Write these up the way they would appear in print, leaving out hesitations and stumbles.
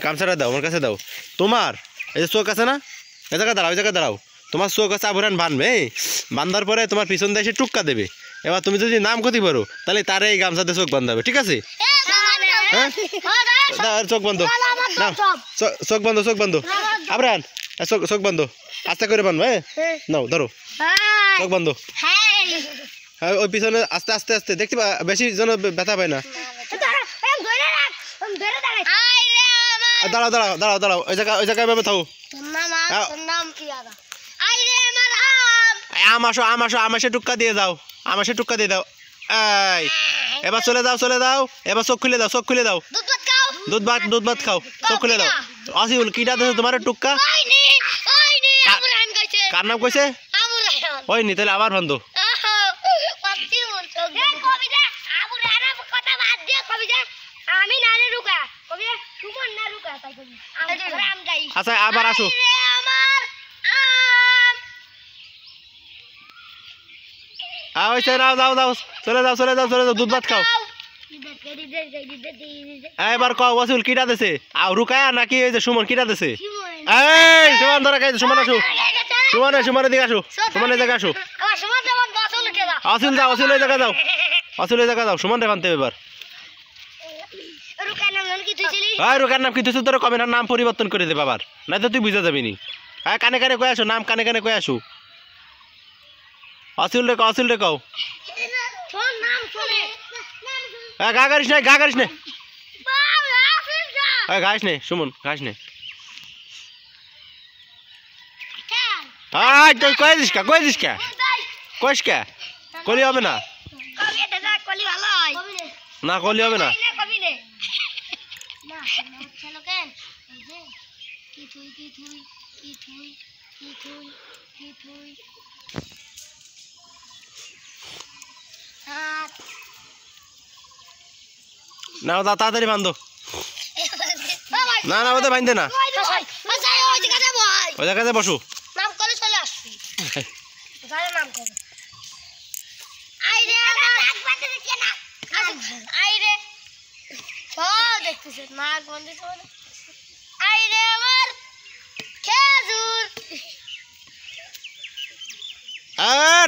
গামছাটা দাও, আমার কাছে দাও। তোমার এই যে চোখ আছে না, এই জায়গায় দাঁড়াও, এই জায়গায় দাঁড়াও। তোমার চোখ আছে আবুরান বানবে, বান্ধার পরে তোমার পিছন দিয়ে এসে টুক্কা দেবে। এবার তুমি যদি নাম ক্ষতি করো তাহলে তারে এই গামছাতে চোখ বান্ধাবে, ঠিক আছে? হ্যাঁ, চোখ বন্ধ, না চোখ বন্ধ, চোখ বন্ধ। আবরান চোখ বন্ধ, আস্তে করে বানবো। হ্যাঁ, নাও ধরো, চোখ বন্ধ। হ্যাঁ, ওই পিছনে আস্তে আস্তে আস্তে, দেখতে বেশি যেন ব্যথা পায় না। দাঁড়াও দাঁড়াও দাঁড়াও দাঁড়াও, ওই জায়গায় ভাবে থাকো। আম আসে টুক্কা দিয়ে দাও, আম আসে টুক্কা দিয়ে দাও। এই এবার চলে যাও, চলে যাও। এবার চোখ খুলে দাও, চোখ খুলে দাও। দুধ ভাত খাও, চোখ খুলে দাও। আসিউল কিটা দিছে তোমার টুক্কা? কার নাম কইছে? হয়নি, তাহলে আবার বান্ধো। আচ্ছা আবার আসো। যাও যাও যাও, চলে যাও চলে যাও চলে যাও, দুধ ভাত খাও। এবার কও ওয়াসিউল কিটা দিছে? রুকায়া নাকি ওই যে সুমন কিটা দিছে? এই সুমন ধরে খাইছে, সুমন আসো, সুমনের দিকে আসো, সুমনের জায়গায় আসো। আসিল যাও, আসিল ওই জায়গা যাও, আসিল ওই জায়গা যাও, সুমন রে বানতে এবার। রুকার নাম কি তুই তোর কবে না নাম পরিবর্তন করে দে বাবার, নাই তো তুই বুঝা যাবি নি। হ্যাঁ, কানে কানে কয়ে আসো, নাম কানে কানে কয়ে আসো। আসিল রে কও, আসিল রে কও। হ্যাঁ, গা গাড়িস নাই, গা গাড়িস নাই, গাইস নে সুমন, গাইস নে। তুই কয়ে দিস কা, কয়ে দিস কা, কইস কা, কলি হবে না, না কলি হবে না। না তাড়াতাড়ি বান্ধো। না না ওদের বাঁধতে না, ওই জায়গাতে বসো।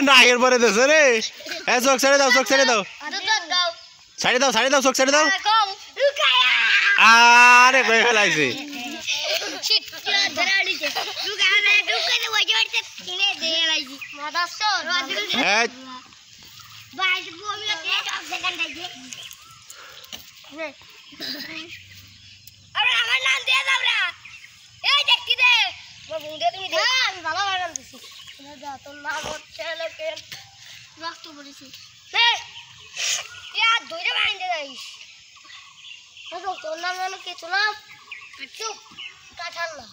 না এরপরে দেশে রে, চোখ ছেড়ে দাও, চোখ ছেড়ে দাও, ছাড়ি দাও, ছাড়ি দাও, চোখ ছেড়ে দাও। আরে কই ফেলাইছে। তোর নাম কি? তোর নাম কাঠাল্লা।